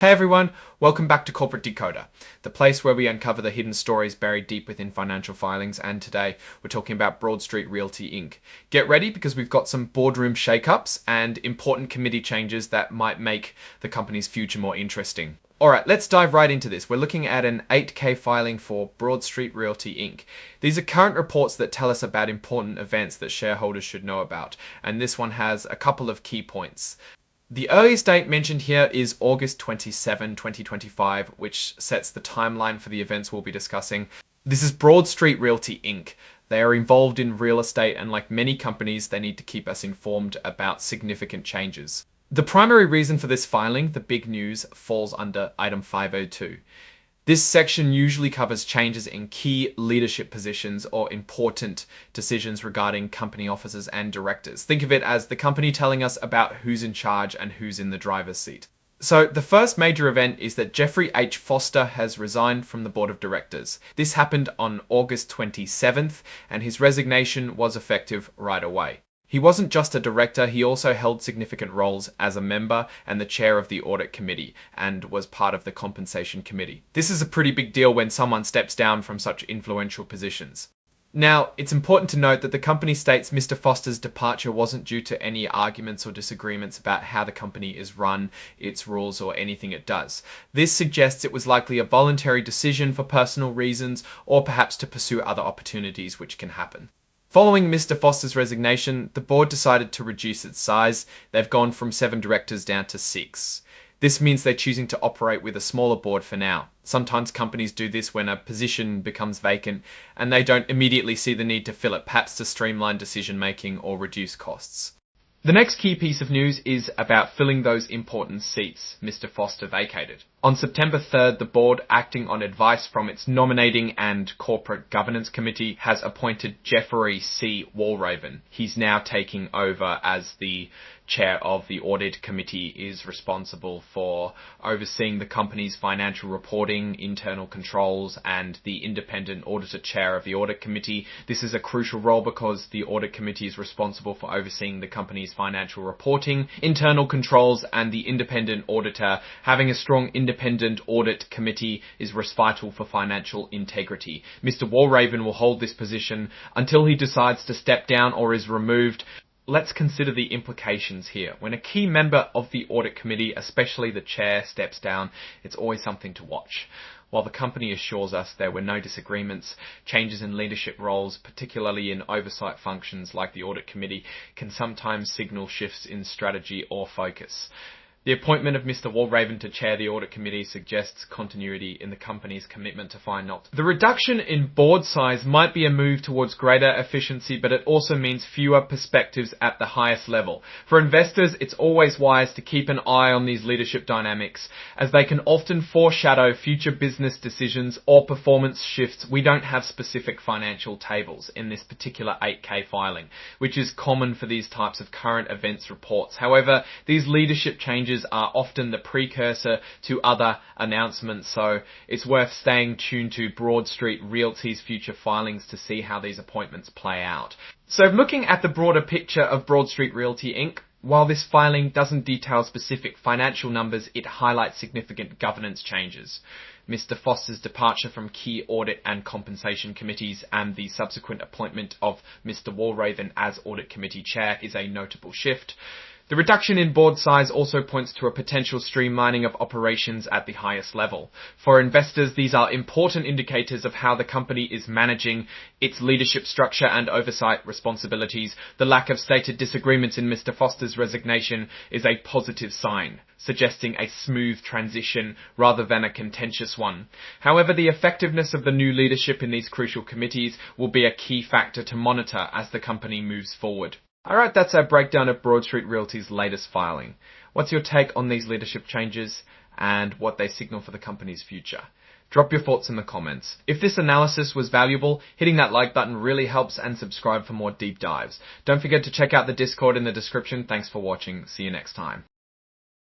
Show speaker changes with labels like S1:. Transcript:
S1: Hey everyone, welcome back to Corporate Decoder, the place where we uncover the hidden stories buried deep within financial filings, and today we're talking about Broad Street Realty Inc. Get ready because we've got some boardroom shakeups and important committee changes that might make the company's future more interesting. Alright, let's dive right into this. We're looking at an 8K filing for Broad Street Realty Inc. These are current reports that tell us about important events that shareholders should know about, and this one has a couple of key points. The earliest date mentioned here is August 27, 2025, which sets the timeline for the events we'll be discussing. This is Broad Street Realty Inc. They are involved in real estate, and like many companies, they need to keep us informed about significant changes. The primary reason for this filing, the big news, falls under item 502. This section usually covers changes in key leadership positions or important decisions regarding company officers and directors. Think of it as the company telling us about who's in charge and who's in the driver's seat. So the first major event is that Jeffrey H. Foster has resigned from the board of directors. This happened on August 27th, and his resignation was effective right away. He wasn't just a director, he also held significant roles as a member and the chair of the audit committee, and was part of the compensation committee. This is a pretty big deal when someone steps down from such influential positions. Now, it's important to note that the company states Mr. Foster's departure wasn't due to any arguments or disagreements about how the company is run, its rules, or anything it does. This suggests it was likely a voluntary decision for personal reasons, or perhaps to pursue other opportunities which can happen. Following Mr. Foster's resignation, the board decided to reduce its size. They've gone from 7 directors down to 6. This means they're choosing to operate with a smaller board for now. Sometimes companies do this when a position becomes vacant and they don't immediately see the need to fill it, perhaps to streamline decision making or reduce costs. The next key piece of news is about filling those important seats Mr. Foster vacated. On September 3rd, the board, acting on advice from its nominating and corporate governance committee, has appointed Jeffrey C. Walraven. He's now taking over as the chair of the audit committee, is responsible for overseeing the company's financial reporting, internal controls, and the independent auditor chair of the audit committee. This is a crucial role because the audit committee is responsible for overseeing the company's financial reporting, internal controls, and the independent auditor. Having a strong independent audit committee is vital for financial integrity. Mr. Walraven will hold this position until he decides to step down or is removed. Let's consider the implications here. When a key member of the audit committee, especially the chair, steps down, it's always something to watch. While the company assures us there were no disagreements, changes in leadership roles, particularly in oversight functions like the audit committee, can sometimes signal shifts in strategy or focus. The appointment of Mr. Walraven to chair the audit committee suggests continuity in the company's commitment to finance. The reduction in board size might be a move towards greater efficiency, but it also means fewer perspectives at the highest level. For investors, it's always wise to keep an eye on these leadership dynamics, as they can often foreshadow future business decisions or performance shifts. We don't have specific financial tables in this particular 8K filing, which is common for these types of current events reports. However, these leadership changes are often the precursor to other announcements, so it's worth staying tuned to Broad Street Realty's future filings to see how these appointments play out. So looking at the broader picture of Broad Street Realty Inc., while this filing doesn't detail specific financial numbers, it highlights significant governance changes. Mr. Foster's departure from key audit and compensation committees and the subsequent appointment of Mr. Walraven as audit committee chair is a notable shift. The reduction in board size also points to a potential streamlining of operations at the highest level. For investors, these are important indicators of how the company is managing its leadership structure and oversight responsibilities. The lack of stated disagreements in Mr. Foster's resignation is a positive sign, suggesting a smooth transition rather than a contentious one. However, the effectiveness of the new leadership in these crucial committees will be a key factor to monitor as the company moves forward. Alright, that's our breakdown of Broad Street Realty's latest filing. What's your take on these leadership changes and what they signal for the company's future? Drop your thoughts in the comments. If this analysis was valuable, hitting that like button really helps, and subscribe for more deep dives. Don't forget to check out the Discord in the description. Thanks for watching. See you next time.